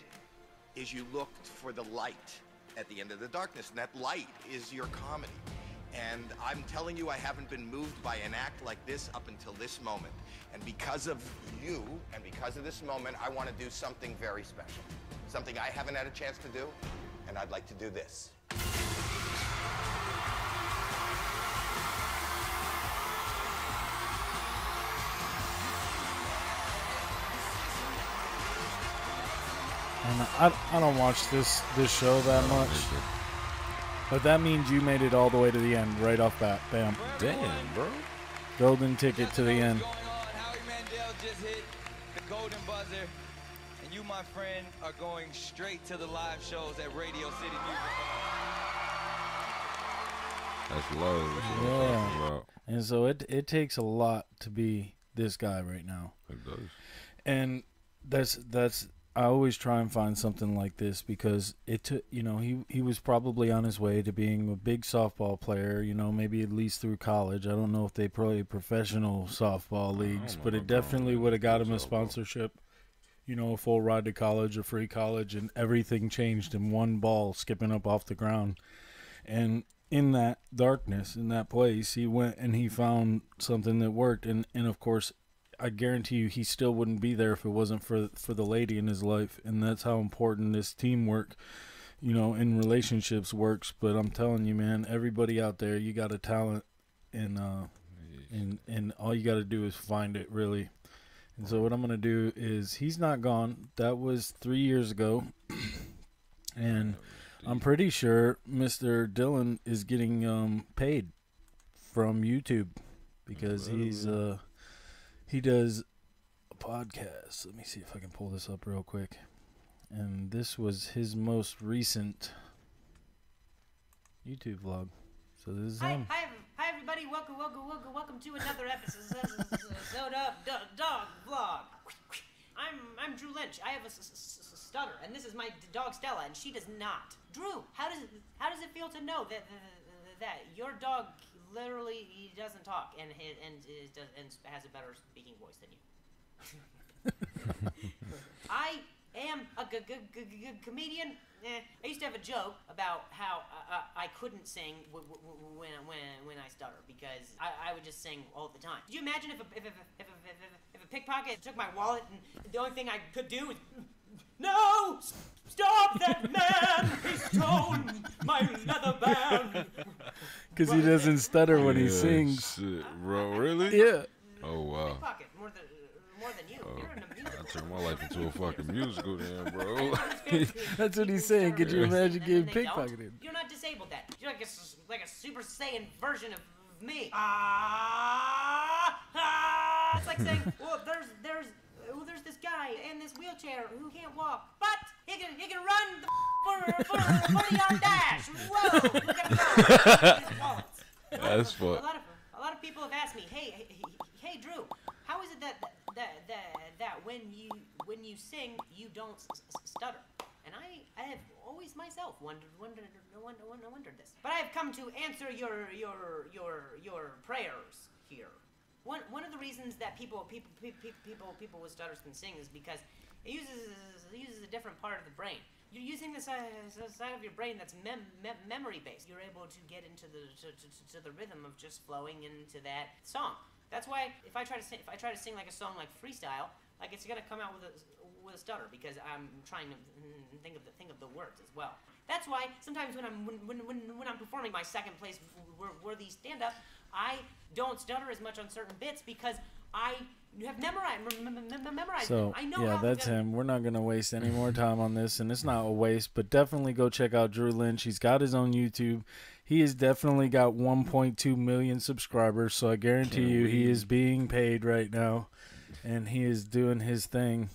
is you looked for the light at the end of the darkness, and that light is your comedy. And I'm telling you, I haven't been moved by an act like this up until this moment. And because of you, and because of this moment, I want to do something very special. Something I haven't had a chance to do, and I'd like to do this.
And I don't watch this show that much. But that means you made it all the way to the end, right off bat. Bam.
Damn, bro.
Golden ticket to the end.
Howie Mandel just hit the golden buzzer, and you, my friend, are going straight to the live shows at Radio City Music.
That's low.
Yeah. And so it takes a lot to be this guy right now.
It does.
And that's I always try and find something like this because it took, you know, he was probably on his way to being a big softball player, you know, maybe at least through college. I don't know if they play professional softball leagues, but it definitely would have got him a sponsorship, you know, a full ride to college, a free college, and everything changed in one ball skipping up off the ground. And in that darkness, in that place, he went and he found something that worked. And of course, I guarantee you he still wouldn't be there if it wasn't for the lady in his life. And that's how important this teamwork, you know, in relationships works. But I'm telling you, man, everybody out there, you got a talent, and all you got to do is find it, really. And so what I'm going to do is, he's not gone. That was 3 years ago. And I'm pretty sure Mr. Dillon is getting paid from YouTube, because he does a podcast. Let me see if I can pull this up real quick. And this was his most recent YouTube vlog. So this is him.
Hi everybody, welcome to another episode of Dog Vlog. I'm Drew Lynch. I have a stutter, and this is my dog Stella, and she does not. Drew, how does it feel to know that your dog literally doesn't talk and has a better speaking voice than you? I am a comedian. I used to have a joke about how I couldn't sing when I stutter, because I would just sing all the time. Could you imagine if a pickpocket took my wallet and the only thing I could do was, no, stop that man! He's stolen my leather band.
Because he doesn't stutter when he sings.
Shit, bro, really?
Yeah.
Oh wow.
Pickpocket more than you. You're in a musical.
I turned my life into a fucking musical, then, bro.
That's what he's saying. Could you imagine getting pickpocketed?
You're not disabled then. You're like a Super Saiyan version of me. It's like saying, well, there's this guy in this wheelchair who can't walk, but he can run the 40-yard dash. Whoa! Look at him.
That's fucked.
A lot of people have asked me, hey, Drew, how is it that when you sing you don't stutter? And I have always myself wondered this. But I have come to answer your prayers here. One of the reasons that people with stutters can sing is because it uses a different part of the brain. You're using the side of your brain that's memory based. You're able to get into the rhythm of just flowing into that song. That's why if I try to sing like a song like freestyle, like it's gonna come out with a stutter, because I'm trying to think of the words as well. That's why sometimes when I'm performing my second place worthy stand up, I don't stutter as much on certain bits, because I have memorized
So,
them. I know
yeah,
how
that's him. We're not going to waste any more time on this, and it's not a waste, but definitely go check out Drew Lynch. He's got his own YouTube. He has definitely got 1.2 million subscribers, so I guarantee you he is being paid right now, and he is doing his thing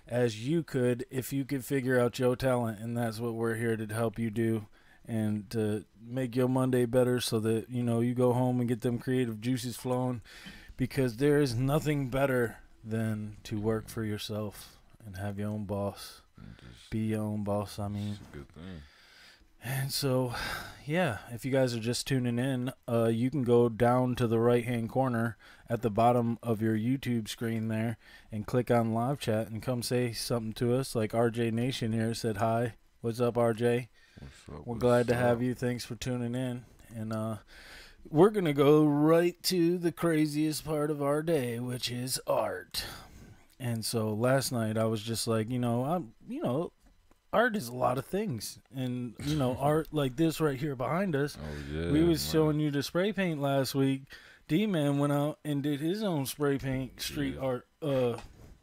as you could if you could figure out your talent, and that's what we're here to help you do, and to make your Monday better so that, you know, you go home and get them creative juices flowing, because there is nothing better than to work for yourself and have your own boss. Be your own boss, I mean.
It's a good thing.
And so, yeah, if you guys are just tuning in, you can go down to the right-hand corner at the bottom of your YouTube screen there and click on live chat and come say something to us. Like RJ Nation here said hi. What's up, RJ? We're glad to have you. Thanks for tuning in. And we're going to go right to the craziest part of our day, which is art. And so last night I was just like, art is a lot of things. And, art like this right here behind us.
Oh, yeah,
we was showing you the spray paint last week. D-Man went out and did his own spray paint street art.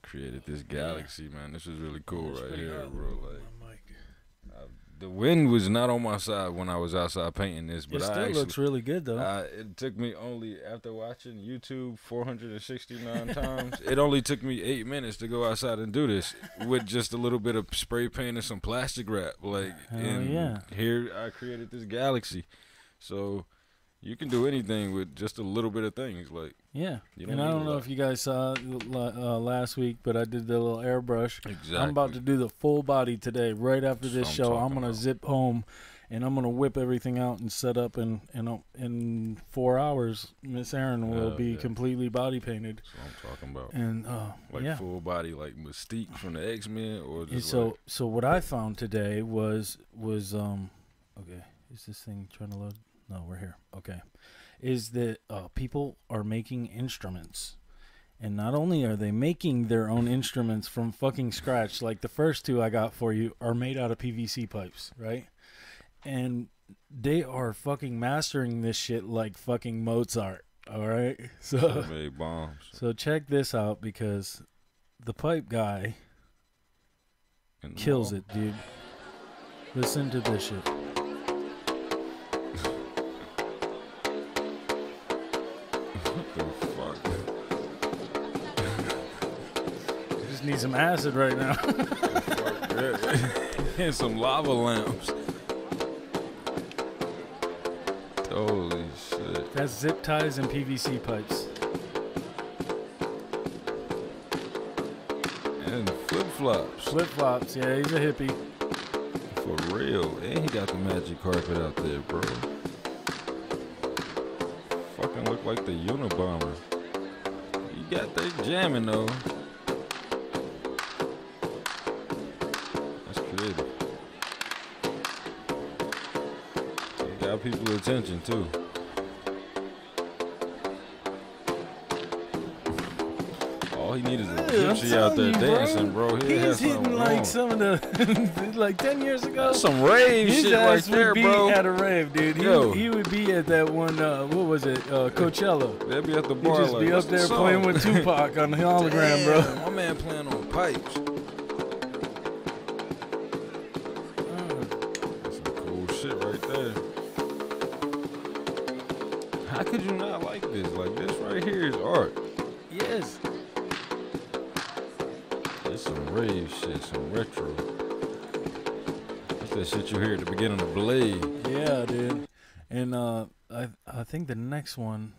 Created this galaxy, man. This is really cool right here, bro. Like, the wind was not on my side when I was outside painting this, but
it still looks really good, though.
It took me only, after watching YouTube 469 times, it only took me 8 minutes to go outside and do this with just a little bit of spray paint and some plastic wrap. Here I created this galaxy. So you can do anything with just a little bit of things.
And I don't know if you guys saw last week, but I did the little airbrush.
Exactly.
I'm about to do the full body today. Right after this show, I'm going to zip home, and I'm going to whip everything out and set up. And in 4 hours, Miss Erin will be completely body painted.
That's what I'm talking about.
And
full body, like Mystique from the X-Men, or just
so what I found today was okay. Is this thing trying to load? No, we're here. Okay. Is that people are making instruments, And not only are they making their own instruments from fucking scratch, like the first two I got for you are made out of PVC pipes, right? And they are fucking mastering this shit like fucking Mozart, all right? So
made bombs.
So check this out, because the pipe guy kills it, dude. Listen to this shit. Need some acid right now.
And some lava lamps. Holy shit.
That's zip ties and PVC pipes.
And flip-flops.
Flip-flops, yeah, he's a hippie.
For real. And he got the magic carpet out there, bro. Fucking look like the Unabomber. You got that jamming, though. Got people's attention too. All he needs is a gypsy out there dancing, bro.
He's hitting like some of the like 10 years ago.
That's some rave shit right there, bro.
At a rave, dude. He would be at that one. What was it? Coachella.
They'd be at the bar.
He'd just be up there playing with Tupac on the hologram, bro.
My man playing on pipes. How could you not like this? Like, this right here is art.
Yes.
It's some rave shit, some retro. That's that shit you hear at the beginning of Blade.
Yeah, dude. And I think the next one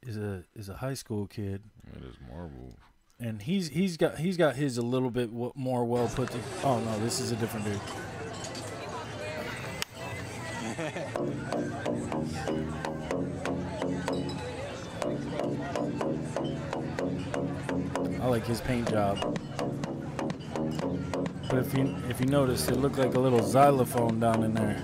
is a high school kid.
It is Marvel.
And he's got his a little bit more well put together. Oh no, this is a different dude. I like his paint job. But if you notice, it looked like a little xylophone down in there.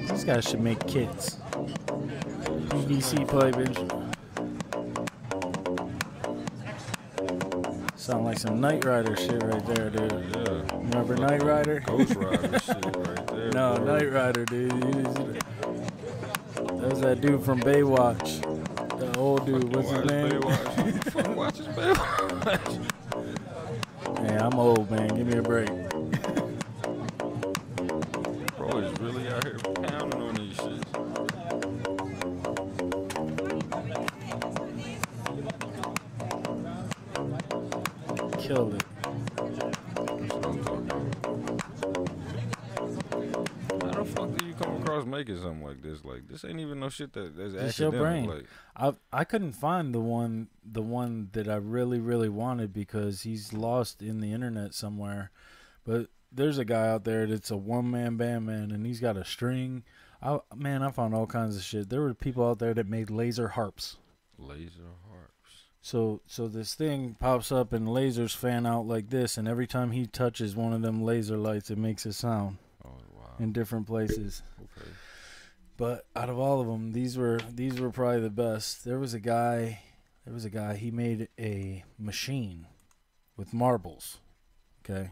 These guys should make kits. PVC pipe. Sound like some Knight Rider shit right there, dude.
Yeah.
Remember Knight Rider?
Ghost Rider shit right there.
No,
bro.
Knight Rider, dude. That was that dude from Baywatch. The old dude. What's his name?
Baywatch. Watches Baywatch.
Hey, I'm old, man. Give me a break.
Bro is really out here pounding on these shits.
Killed it.
How the fuck do you come across making something like this? Like, this ain't even no shit that's
Just your brain.
Like,
I couldn't find the one that I really wanted because he's lost in the internet somewhere. But there's a guy out there that's a one-man band, man, and he's got a string. I found all kinds of shit. There were people out there that made laser harps.
Laser harps.
So this thing pops up and lasers fan out like this, and every time he touches one of them laser lights, it makes a sound.
Oh wow!
In different places.
Okay.
But out of all of them, these were probably the best. There was a guy. He made a machine with marbles. Okay.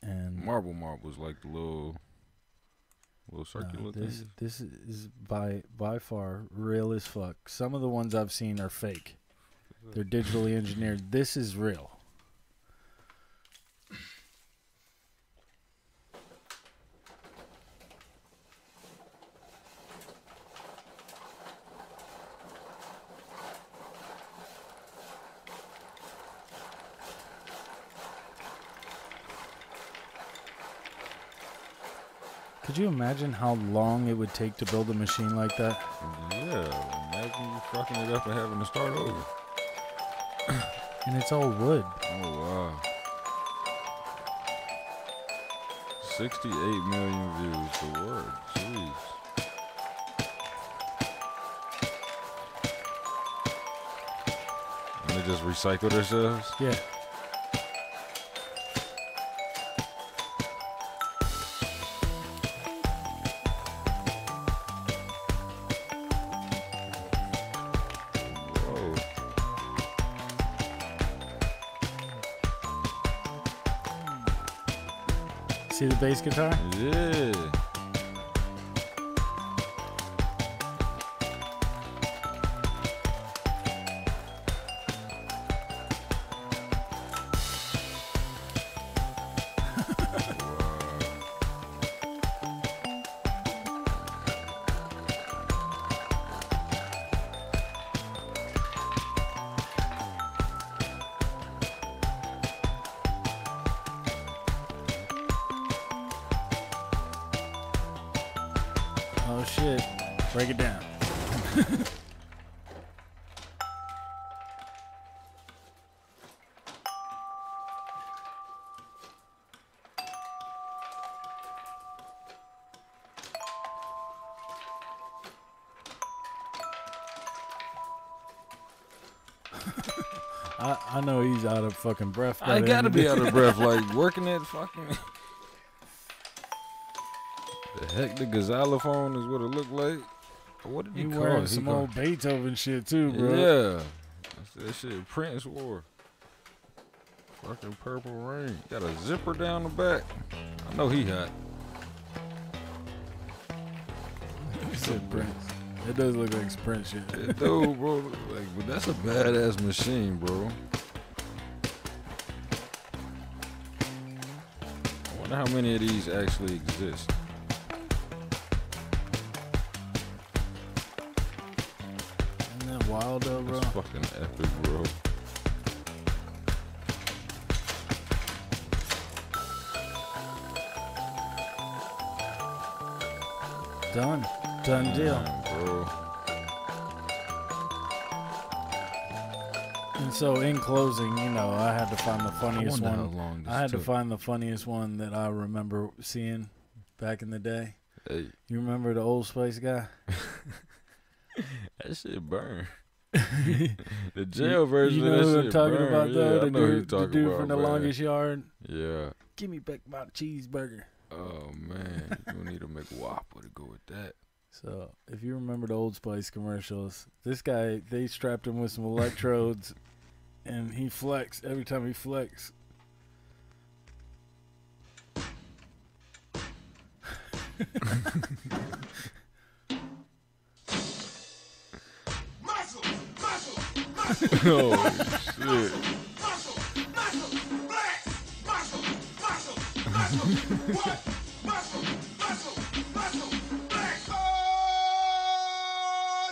And
marbles like the little circular things.
This is by far real as fuck. Some of the ones I've seen are fake. They're digitally engineered. This is real. Could you imagine how long it would take to build a machine like that?
Yeah, imagine you fucking it up and having to start over.
And it's all wood.
Oh, wow. 68 million views. The word. Jeez. And they just recycle themselves?
Yeah. See the bass guitar?
Yeah.
Oh shit. Break it down. I know he's out of fucking breath.
I gotta be out of breath, like working that fucking. The heck, the xylophone is what it looked like. What did he call
wearing
it?
some old Beethoven shit too, bro.
Yeah, that's that shit Prince wore. Fucking Purple Rain. Got a zipper down the back. I know he hot.
He said Prince. It does look like Prince shit.
It do, bro. Like, but that's a badass machine, bro. I wonder how many of these actually exist.
Isn't that wild though, bro?
That's fucking epic, bro.
Done. Done deal.
Bro.
And so, in closing, you know, I had to find the funniest
wonder how
one.
long this
I had to
took.
find the funniest one that I remember seeing back in the day.
Hey.
You remember the Old Spice guy?
That shit burn. The jail version
you know
of that
who
shit
I'm talking
burn.
about, though?
Yeah, I
the
know who you're
dude,
talking
the dude
about,
from the
man.
longest yard.
Yeah.
Give me back my cheeseburger.
Oh man, you need to make Whopper to go with that.
So, if you remember the Old Spice commercials, this guy, they strapped him with some electrodes, and he flexed every time he flexed.
Oh shit.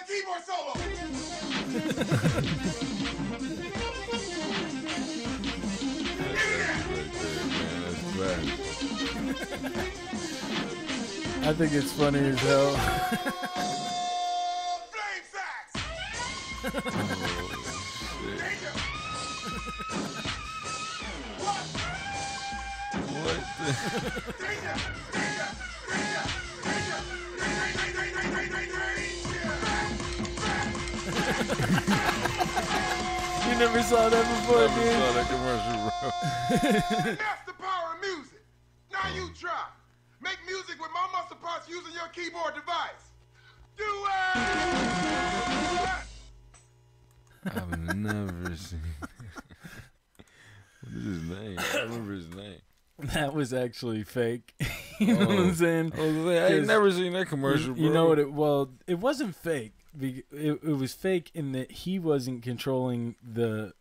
Keyboard solo.
I think it's funny as hell. You never saw that before, dude?
Never saw that commercial, bro.
That's the power of music. Now you try. Make music with my muscle parts using your keyboard device. Do it!
I've never seen. What is his name? I remember his name.
That was actually fake. You know what I'm saying?
I ain't never seen that commercial, bro.
You know what? It wasn't fake. It was fake in that he wasn't controlling the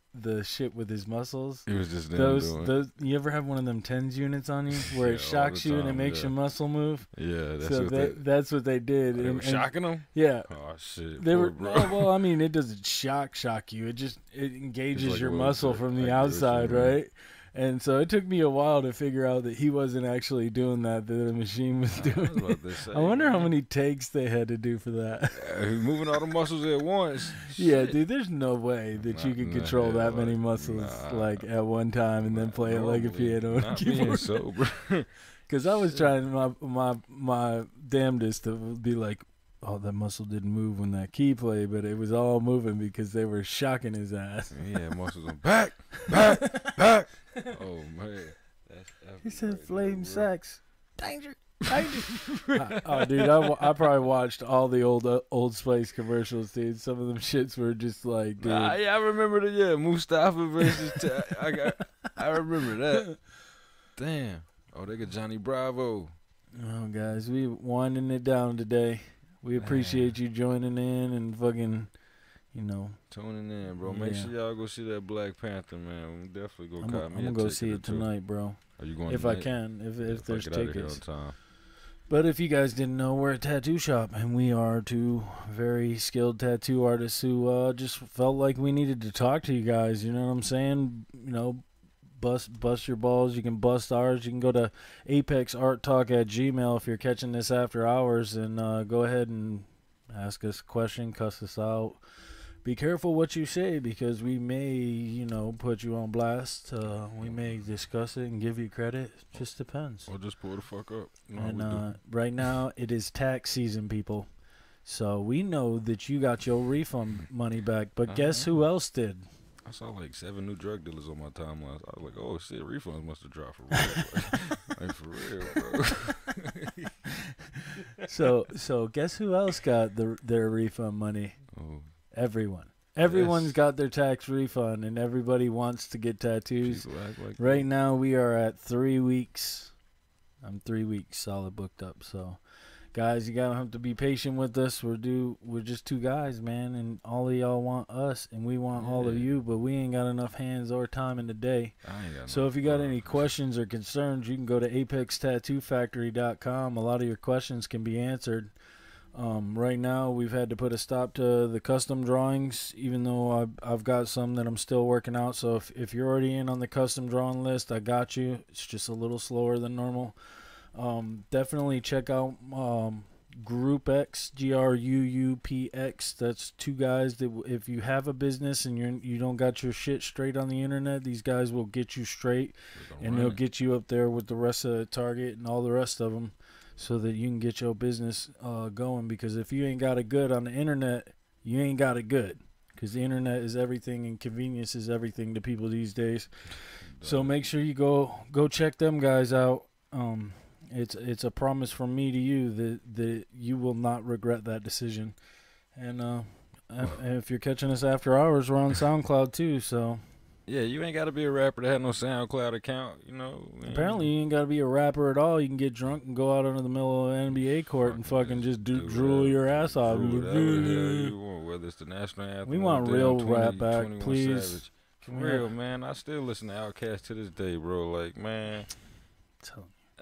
shit with his muscles.
It was just them doing.
Those. You ever have one of them TENS units on you where
Yeah,
it shocks
all the
you and it
time,
makes
yeah.
your muscle move?
Yeah, that's
so
what
that's what they did.
They were shocking them?
Yeah.
Oh shit.
They
poor
were
bro.
no, well. I mean, it doesn't shock you. It engages
like
your
a
muscle
little
from
trick.
the
I get what you
outside,
mean.
right? And so it took me a while to figure out that he wasn't actually doing that. That the machine was doing.
I was about to say,
I wonder how many takes they had to do for that.
He's moving all the muscles at once.
Yeah,
Shit.
dude. There's no way that you could control that many muscles like at one time and then play it like a piano and
Not
keyboard.
being sober.
Because I was trying my damnedest to be like, oh, that muscle didn't move when that key played, but it was all moving because they were shocking his ass.
Yeah, muscles on back. Oh man,
He said flame sex. Danger. Oh, dude, I probably watched all the Old Spice commercials, dude. Some of them shits were just like, dude.
Yeah, I remember the Mustafa versus. I remember that. Damn. Oh, they got Johnny Bravo.
Oh, guys, we winding it down today. We appreciate you joining in and fucking, you know.
Tuning in, bro. Make sure y'all go see that Black Panther, man. We definitely go cop me a ticket.
I'm going to go see it tonight, bro.
Are you going
if
tonight?
I can, if there's tickets.
On time.
But if you guys didn't know, we're a tattoo shop, and we are two very skilled tattoo artists who just felt like we needed to talk to you guys. You know what I'm saying? You know, bust your balls. You can bust ours. You can go to apexarttalk@gmail.com if you're catching this after hours, and go ahead and ask us a question, cuss us out. Be careful what you say, because we may, you know, put you on blast. We may discuss it and give you credit. Just depends.
Or just pull the fuck up. You know
and right now, it is tax season, people. So we know that you got your refund money back. But guess who else did?
I saw like 7 new drug dealers on my timeline. I was like, oh, shit, refunds must have dropped for real. Like, for real,
bro. So guess who else got their refund money?
Oh.
Everyone's got their tax refund, and everybody wants to get tattoos.
Like
right now, we are at 3 weeks. I'm 3 weeks solid booked up. So, guys, you gotta have to be patient with us. We're just two guys, man, and all of y'all want us, and we want all of you, but we ain't got enough hands or time in the day. So if you got any questions or concerns, you can go to apextattoofactory.com. A lot of your questions can be answered. Right now, we've had to put a stop to the custom drawings, even though I've got some that I'm still working out. So if you're already in on the custom drawing list, I got you. It's just a little slower than normal. Definitely check out Group X, GRUUPX. That's two guys that if you have a business and you don't got your shit straight on the internet, these guys will get you straight, and they'll get you up there with the rest of Target and all the rest of them, so that you can get your business going. Because if you ain't got it good on the internet, you ain't got it good. Because the internet is everything, and convenience is everything to people these days. So make sure you go check them guys out. It's a promise from me to you that you will not regret that decision. And if you're catching us after hours, we're on SoundCloud too. So.
Yeah, you ain't got to be a rapper to have no SoundCloud account, you know.
Apparently, you ain't got to be a rapper at all. You can get drunk and go out into the middle of an NBA court and fucking just drool your ass off.
You want, whether it's the national anthem.
We want real rap back, please.
Savage. For real, man. I still listen to Outkast to this day, bro. Like, man,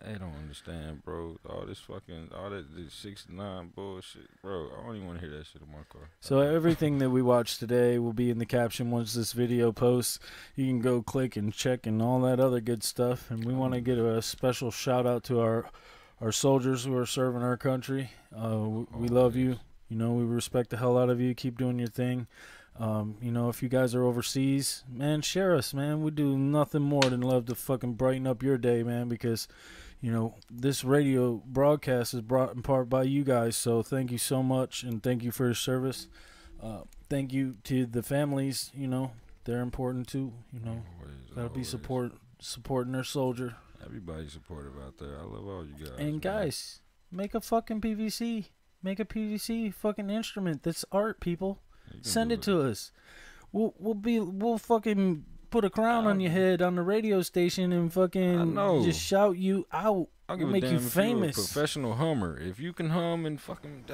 I don't understand, bro. All that 69 bullshit, bro. I don't even want to hear that shit in my car.
So everything that we watched today will be in the caption once this video posts. You can go click and check and all that other good stuff. And we want to give a special shout out to our soldiers who are serving our country. We love you. You know, we respect the hell out of you. Keep doing your thing. You know, if you guys are overseas, man, share us, man. We do nothing more than love to fucking brighten up your day, man, because, you know, this radio broadcast is brought in part by you guys. So thank you so much, and thank you for your service. Thank you to the families. You know, they're important too. You know, gotta be supporting their soldier.
Everybody's supportive out there. I love all you guys.
And guys, make a fucking PVC. Make a PVC fucking instrument. That's art, people. Send it to us. We'll fucking put a crown on your head on the radio station and fucking just shout you out.
I'll give
make
a damn
you
if
famous.
You're a professional hummer. If you can hum and fucking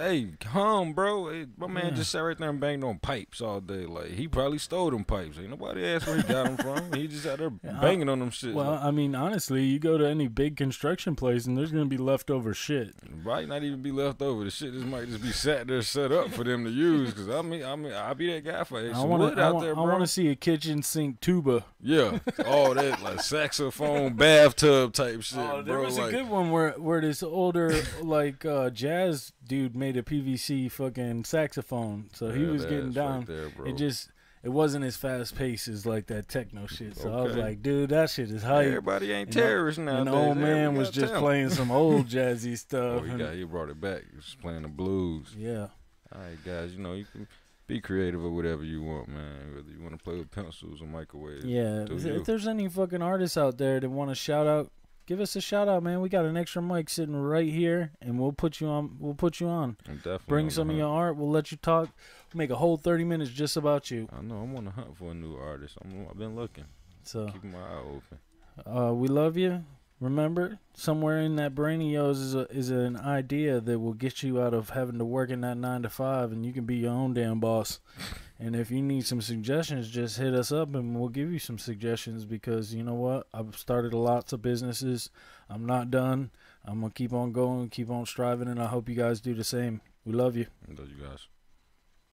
hum, bro. Hey, my man just sat right there and banged on pipes all day. Like, he probably stole them pipes. Ain't nobody asked where he got them from. He just out there banging on them shit.
Well, I mean, honestly, you go to any big construction place and there's gonna be leftover shit.
Might not even be left over. The shit might just be sat there set up for them to use. Cause I mean, I'll be that guy for some wood out there, bro.
I want to see a kitchen sink tuba.
Yeah, all that like saxophone bathtub type shit.
Oh, there
bro.
was a good one where this older like jazz dude made a PVC fucking saxophone, so he was getting down.
Right there, bro.
It wasn't as fast paced as like that techno shit. So I was like, dude, that shit is hype.
Everybody ain't terrorists now.
And the old man was just playing some old jazzy stuff.
He brought it back. He was playing the blues.
Yeah.
All right, guys. You know, you can be creative or whatever you want, man. Whether you want to play with pencils or microwaves.
Yeah. If there's any fucking artists out there that want to shout out, give us a shout out, man. We got an extra mic sitting right here, and we'll put you on.
I'm definitely
bring some of your art. We'll let you talk. We'll make a whole 30 minutes just about you.
I know. I'm on the hunt for a new artist. I've been looking.
So
keeping my eye open.
We love you. Remember, somewhere in that brain of yours is an idea that will get you out of having to work in that 9 to 5, and you can be your own damn boss. And if you need some suggestions, just hit us up and we'll give you some suggestions, because you know what? I've started lots of businesses. I'm not done. I'm going to keep on going, keep on striving, and I hope you guys do the same. We love you.
I love you guys.